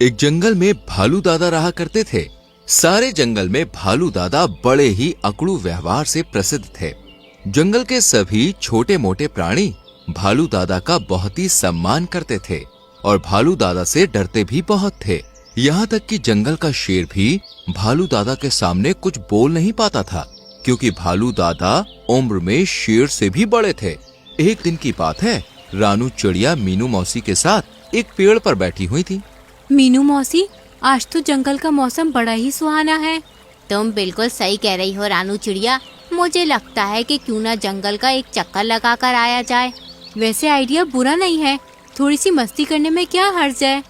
एक जंगल में भालू दादा रहा करते थे। सारे जंगल में भालू दादा बड़े ही अकड़ू व्यवहार से प्रसिद्ध थे। जंगल के सभी छोटे मोटे प्राणी भालू दादा का बहुत ही सम्मान करते थे और भालू दादा से डरते भी बहुत थे। यहाँ तक कि जंगल का शेर भी भालू दादा के सामने कुछ बोल नहीं पाता था, क्योंकि भालू दादा उम्र में शेर से भी बड़े थे। एक दिन की बात है, रानू चिड़िया मीनू मौसी के साथ एक पेड़ पर बैठी हुई थी। मीनू मौसी, आज तो जंगल का मौसम बड़ा ही सुहाना है। तुम बिल्कुल सही कह रही हो रानू चिड़िया। मुझे लगता है कि क्यों ना जंगल का एक चक्कर लगा कर आया जाए। वैसे आइडिया बुरा नहीं है, थोड़ी सी मस्ती करने में क्या हर्ज है।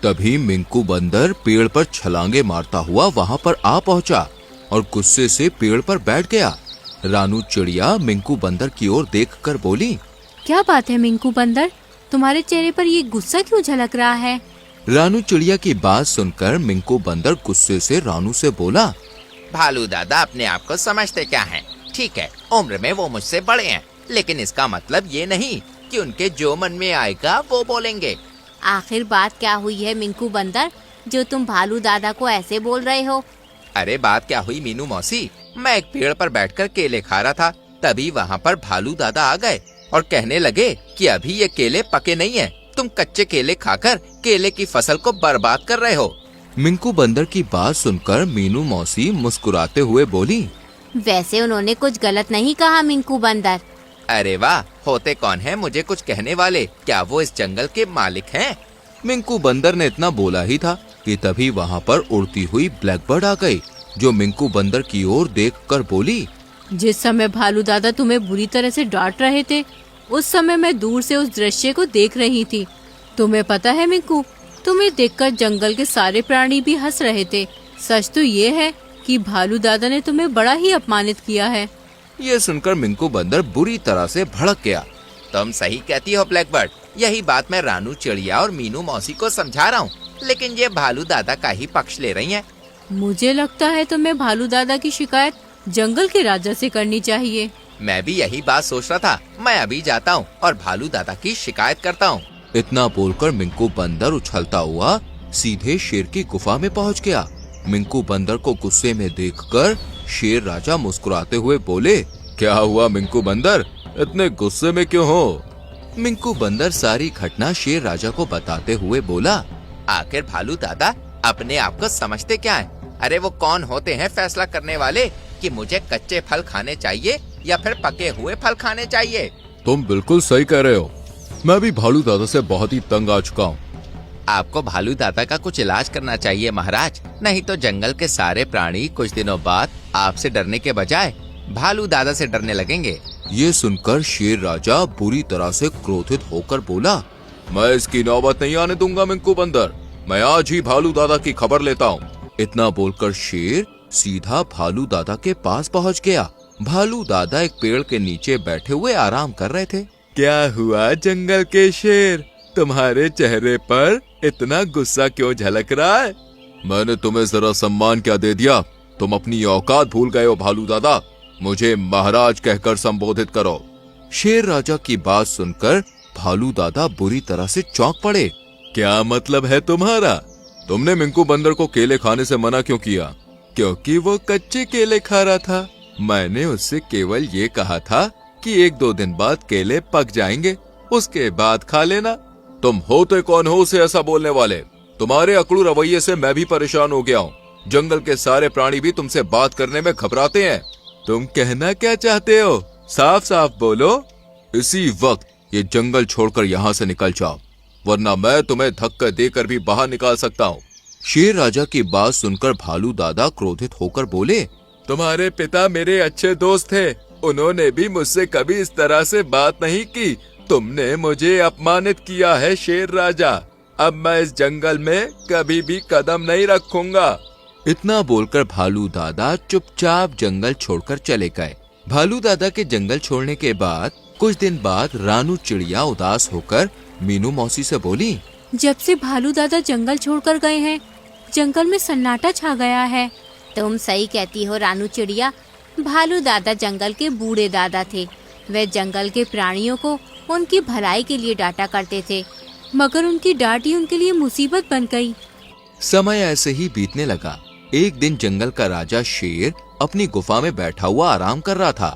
तभी मिंकू बंदर पेड़ पर छलांगे मारता हुआ वहाँ पर आ पहुँचा और गुस्से से पेड़ पर बैठ गया। रानू चिड़िया मिंकू बंदर की ओर देखकर बोली, क्या बात है मिंकू बंदर, तुम्हारे चेहरे पर ये गुस्सा क्यों झलक रहा है? रानू चिड़िया की बात सुनकर मिंकू बंदर गुस्से से रानू से बोला, भालू दादा अपने आप को समझते क्या हैं? ठीक है, उम्र में वो मुझसे बड़े हैं, लेकिन इसका मतलब ये नहीं कि उनके जो मन में आएगा वो बोलेंगे। आखिर बात क्या हुई है मिंकू बंदर, जो तुम भालू दादा को ऐसे बोल रहे हो? अरे बात क्या हुई मीनू मौसी, मैं एक पेड़ पर बैठकर केले खा रहा था, तभी वहाँ पर भालू दादा आ गए और कहने लगे कि अभी ये केले पके नहीं हैं, तुम कच्चे केले खाकर केले की फसल को बर्बाद कर रहे हो। मिंकू बंदर की बात सुनकर मीनू मौसी मुस्कुराते हुए बोली, वैसे उन्होंने कुछ गलत नहीं कहा मिंकू बंदर। अरे वाह, होते कौन है मुझे कुछ कहने वाले? क्या वो इस जंगल के मालिक हैं? मिंकू बंदर ने इतना बोला ही था कि तभी वहाँ पर उड़ती हुई ब्लैकबर्ड आ गई, जो मिंकू बंदर की ओर देखकर बोली, जिस समय भालू दादा तुम्हें बुरी तरह से डांट रहे थे, उस समय मैं दूर से उस दृश्य को देख रही थी। तुम्हें पता है मिंकू, तुम्हें देखकर जंगल के सारे प्राणी भी हंस रहे थे। सच तो ये है कि भालू दादा ने तुम्हें बड़ा ही अपमानित किया है। ये सुनकर मिंकू बंदर बुरी तरह से भड़क गया। तुम सही कहती हो ब्लैकबर्ड, यही बात मैं रानू चिड़िया और मीनू मौसी को समझा रहा हूँ, लेकिन ये भालू दादा का ही पक्ष ले रही हैं। मुझे लगता है तुम्हें भालू दादा की शिकायत जंगल के राजा से करनी चाहिए। मैं भी यही बात सोच रहा था, मैं अभी जाता हूँ और भालू दादा की शिकायत करता हूँ। इतना बोलकर मिंकू बंदर उछलता हुआ सीधे शेर की गुफा में पहुँच गया। मिंकू बंदर को गुस्से में देखकर शेर राजा मुस्कुराते हुए बोले, क्या हुआ मिंकू बंदर, इतने गुस्से में क्यों हो? मिंकू बंदर सारी घटना शेर राजा को बताते हुए बोला, आखिर भालू दादा अपने आप को समझते क्या है? अरे वो कौन होते हैं फैसला करने वाले कि मुझे कच्चे फल खाने चाहिए या फिर पके हुए फल खाने चाहिए? तुम बिल्कुल सही कह रहे हो, मैं भी भालू दादा से बहुत ही तंग आ चुका हूँ। आपको भालू दादा का कुछ इलाज करना चाहिए महाराज, नहीं तो जंगल के सारे प्राणी कुछ दिनों बाद आपसे डरने के बजाय भालू दादा से डरने लगेंगे। ये सुनकर शेर राजा बुरी तरह से क्रोधित होकर बोला, मैं इसकी नौबत नहीं आने दूंगा मिंकू बंदर, मैं आज ही भालू दादा की खबर लेता हूँ। इतना बोलकर शेर सीधा भालू दादा के पास पहुँच गया। भालू दादा एक पेड़ के नीचे बैठे हुए आराम कर रहे थे। क्या हुआ जंगल के शेर, तुम्हारे चेहरे पर इतना गुस्सा क्यों झलक रहा है? मैंने तुम्हें जरा सम्मान क्या दे दिया, तुम अपनी औकात भूल गए हो भालू दादा, मुझे महाराज कहकर संबोधित करो। शेर राजा की बात सुनकर भालू दादा बुरी तरह से चौंक पड़े। क्या मतलब है तुम्हारा? तुमने मिंकू बंदर को केले खाने से मना क्यों किया? क्योंकि वो कच्चे केले खा रहा था। मैंने उससे केवल ये कहा था कि 1-2 दिन बाद केले पक जाएंगे, उसके बाद खा लेना। तुम होते कौन हो उसे ऐसा बोलने वाले? तुम्हारे अकड़ू रवैये से मैं भी परेशान हो गया हूँ। जंगल के सारे प्राणी भी तुमसे बात करने में घबराते हैं। तुम कहना क्या चाहते हो, साफ साफ बोलो। इसी वक्त ये जंगल छोड़कर यहाँ से निकल जाओ, वरना मैं तुम्हें धक्का देकर भी बाहर निकाल सकता हूँ। शेर राजा की बात सुनकर भालू दादा क्रोधित होकर बोले, तुम्हारे पिता मेरे अच्छे दोस्त थे, उन्होंने भी मुझसे कभी इस तरह से बात नहीं की। तुमने मुझे अपमानित किया है शेर राजा, अब मैं इस जंगल में कभी भी कदम नहीं रखूंगा। इतना बोलकर भालू दादा चुपचाप जंगल छोड़कर चले गए। भालू दादा के जंगल छोड़ने के बाद कुछ दिन बाद रानू चिड़िया उदास होकर मीनू मौसी से बोली, जब से भालू दादा जंगल छोड़कर गए हैं, जंगल में सन्नाटा छा गया है। तुम सही कहती हो रानू चिड़िया, भालू दादा जंगल के बूढ़े दादा थे। वे जंगल के प्राणियों को उनकी भलाई के लिए डांटा करते थे, मगर उनकी डांट ही उनके लिए मुसीबत बन गई। समय ऐसे ही बीतने लगा। एक दिन जंगल का राजा शेर अपनी गुफा में बैठा हुआ आराम कर रहा था।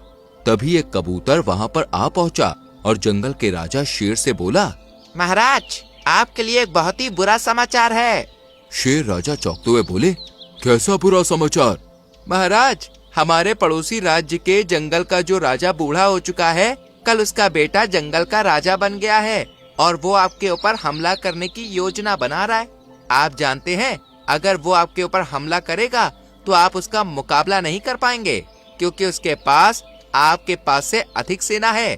तभी एक कबूतर वहां पर आ पहुंचा और जंगल के राजा शेर से बोला, महाराज, आपके लिए एक बहुत ही बुरा समाचार है। शेर राजा चौंकते हुए बोले, कैसा बुरा समाचार? महाराज, हमारे पड़ोसी राज्य के जंगल का जो राजा बूढ़ा हो चुका है, कल उसका बेटा जंगल का राजा बन गया है और वो आपके ऊपर हमला करने की योजना बना रहा है। आप जानते हैं, अगर वो आपके ऊपर हमला करेगा तो आप उसका मुकाबला नहीं कर पाएंगे, क्योंकि उसके पास आपके पास से अधिक सेना है।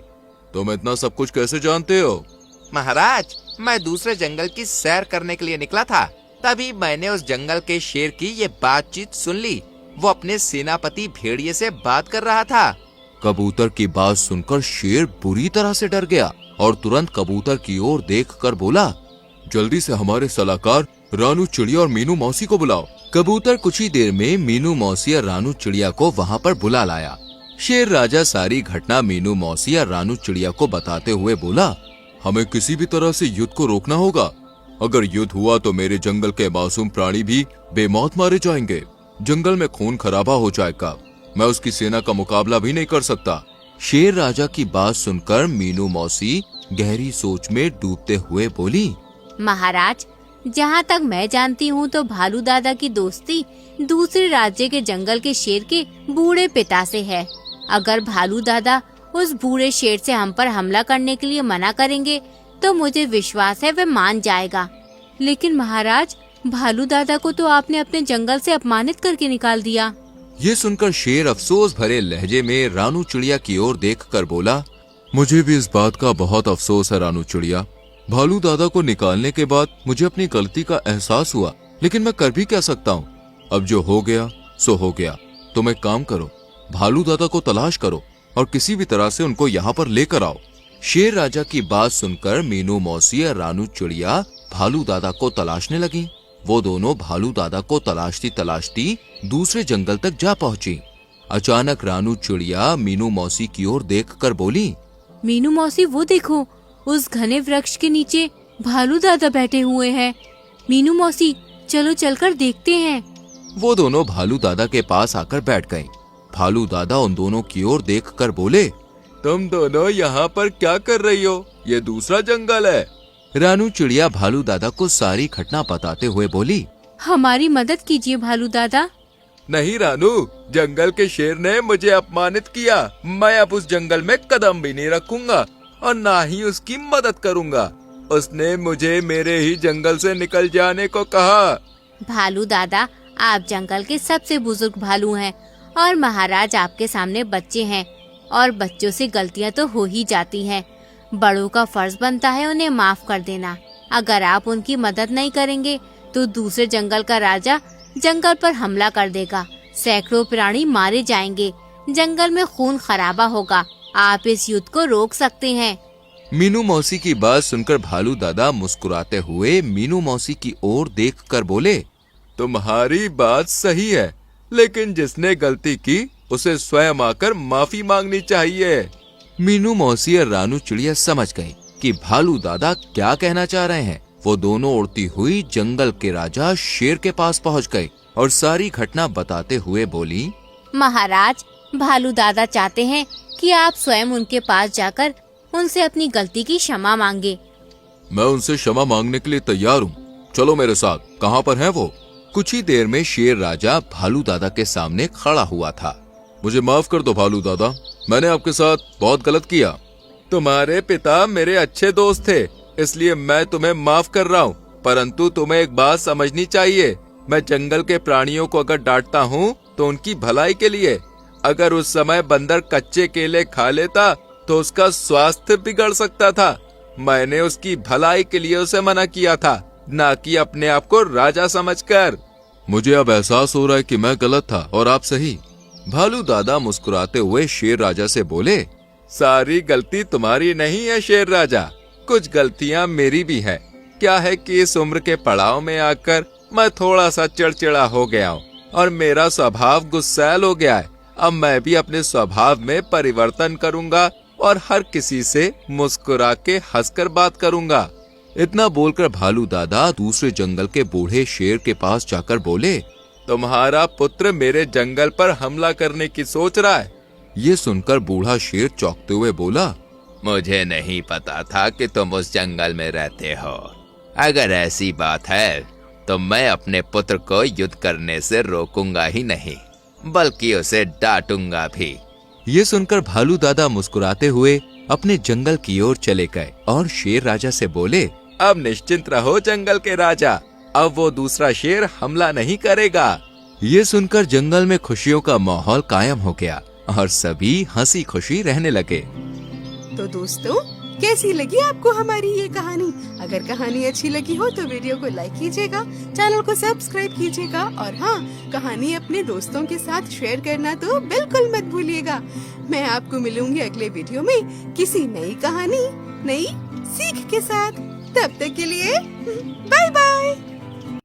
तुम इतना सब कुछ कैसे जानते हो? महाराज, मैं दूसरे जंगल की सैर करने के लिए निकला था, तभी मैंने उस जंगल के शेर की ये बातचीत सुन ली। वो अपने सेनापति भेड़िए से बात कर रहा था। कबूतर की बात सुनकर शेर बुरी तरह से डर गया और तुरंत कबूतर की ओर देखकर बोला, जल्दी से हमारे सलाहकार रानू चिड़िया और मीनू मौसी को बुलाओ। कबूतर कुछ ही देर में मीनू मौसी और रानू चिड़िया को वहां पर बुला लाया। शेर राजा सारी घटना मीनू मौसी और रानू चिड़िया को बताते हुए बोला, हमें किसी भी तरह से युद्ध को रोकना होगा। अगर युद्ध हुआ तो मेरे जंगल के मासूम प्राणी भी बेमौत मारे जाएंगे। जंगल में खून खराबा हो जाएगा। मैं उसकी सेना का मुकाबला भी नहीं कर सकता। शेर राजा की बात सुनकर मीनू मौसी गहरी सोच में डूबते हुए बोली, महाराज, जहाँ तक मैं जानती हूँ तो भालू दादा की दोस्ती दूसरे राज्य के जंगल के शेर के बूढ़े पिता से है। अगर भालू दादा उस बूढ़े शेर से हम पर हमला करने के लिए मना करेंगे तो मुझे विश्वास है वह मान जाएगा। लेकिन महाराज, भालू दादा को तो आपने अपने जंगल से अपमानित करके निकाल दिया। ये सुनकर शेर अफसोस भरे लहजे में रानू चिड़िया की ओर देखकर बोला, मुझे भी इस बात का बहुत अफसोस है रानू चिड़िया। भालू दादा को निकालने के बाद मुझे अपनी गलती का एहसास हुआ, लेकिन मैं कर भी क्या सकता हूँ। अब जो हो गया सो हो गया। तुम एक काम करो, भालू दादा को तलाश करो और किसी भी तरह से उनको यहाँ पर लेकर आओ। शेर राजा की बात सुनकर मीनू मौसी और रानू चिड़िया भालू दादा को तलाशने लगी। वो दोनों भालू दादा को तलाशती तलाशती दूसरे जंगल तक जा पहुंची। अचानक रानू चिड़िया मीनू मौसी की ओर देखकर बोली, मीनू मौसी, वो देखो, उस घने वृक्ष के नीचे भालू दादा बैठे हुए हैं। मीनू मौसी, चलो चलकर देखते हैं। वो दोनों भालू दादा के पास आकर बैठ गए। भालू दादा उन दोनों की ओर देखकर बोले, तुम दोनों यहाँ पर क्या कर रही हो? ये दूसरा जंगल है। रानू चिड़िया भालू दादा को सारी घटना बताते हुए बोली, हमारी मदद कीजिए भालू दादा। नहीं रानू, जंगल के शेर ने मुझे अपमानित किया। मैं अब उस जंगल में कदम भी नहीं रखूंगा और ना ही उसकी मदद करूंगा। उसने मुझे मेरे ही जंगल से निकल जाने को कहा। भालू दादा, आप जंगल के सबसे बुजुर्ग भालू हैं और महाराज आपके सामने बच्चे हैं और बच्चों से गलतियां तो हो ही जाती हैं। बड़ों का फर्ज बनता है उन्हें माफ कर देना। अगर आप उनकी मदद नहीं करेंगे तो दूसरे जंगल का राजा जंगल पर हमला कर देगा। सैकड़ों प्राणी मारे जाएंगे। जंगल में खून खराबा होगा। आप इस युद्ध को रोक सकते हैं। मीनू मौसी की बात सुनकर भालू दादा मुस्कुराते हुए मीनू मौसी की ओर देखकर बोले, तुम्हारी बात सही है, लेकिन जिसने गलती की उसे स्वयं आकर माफी मांगनी चाहिए। मीनू मौसी और रानू चिड़िया समझ गए कि भालू दादा क्या कहना चाह रहे हैं। वो दोनों उड़ती हुई जंगल के राजा शेर के पास पहुंच गए और सारी घटना बताते हुए बोली, महाराज, भालू दादा चाहते हैं कि आप स्वयं उनके पास जाकर उनसे अपनी गलती की क्षमा मांगे। मैं उनसे क्षमा मांगने के लिए तैयार हूँ। चलो मेरे साथ। कहाँ पर है वो? कुछ ही देर में शेर राजा भालू दादा के सामने खड़ा हुआ था। मुझे माफ कर दो भालू दादा, मैंने आपके साथ बहुत गलत किया। तुम्हारे पिता मेरे अच्छे दोस्त थे, इसलिए मैं तुम्हें माफ कर रहा हूँ। परंतु तुम्हें एक बात समझनी चाहिए, मैं जंगल के प्राणियों को अगर डांटता हूँ तो उनकी भलाई के लिए। अगर उस समय बंदर कच्चे केले खा लेता तो उसका स्वास्थ्य बिगड़ सकता था। मैंने उसकी भलाई के लिए उसे मना किया था, ना कि अपने आप को राजा समझकर। मुझे अब एहसास हो रहा है कि मैं गलत था और आप सही। भालू दादा मुस्कुराते हुए शेर राजा से बोले, सारी गलती तुम्हारी नहीं है शेर राजा, कुछ गलतियां मेरी भी है। क्या है कि इस उम्र के पड़ाव में आकर मैं थोड़ा सा चिड़चिड़ा हो गया हूँ और मेरा स्वभाव गुस्सैल हो गया है। अब मैं भी अपने स्वभाव में परिवर्तन करूंगा और हर किसी से मुस्कुरा के हंसकर बात करूंगा। इतना बोलकर भालू दादा दूसरे जंगल के बूढ़े शेर के पास जाकर बोले, तुम्हारा पुत्र मेरे जंगल पर हमला करने की सोच रहा है। ये सुनकर बूढ़ा शेर चौंकते हुए बोला, मुझे नहीं पता था कि तुम उस जंगल में रहते हो। अगर ऐसी बात है तो मैं अपने पुत्र को युद्ध करने से रोकूंगा ही नहीं, बल्कि उसे डांटूंगा भी। ये सुनकर भालू दादा मुस्कुराते हुए अपने जंगल की ओर चले गए और शेर राजा से बोले, अब निश्चिंत रहो जंगल के राजा, अब वो दूसरा शेर हमला नहीं करेगा। ये सुनकर जंगल में खुशियों का माहौल कायम हो गया और सभी हंसी खुशी रहने लगे। तो दोस्तों, कैसी लगी आपको हमारी ये कहानी? अगर कहानी अच्छी लगी हो तो वीडियो को लाइक कीजिएगा, चैनल को सब्सक्राइब कीजिएगा और हाँ, कहानी अपने दोस्तों के साथ शेयर करना तो बिल्कुल मत भूलिएगा। मैं आपको मिलूंगी अगले वीडियो में किसी नई कहानी, नई सीख के साथ। तब तक के लिए बाय बाय।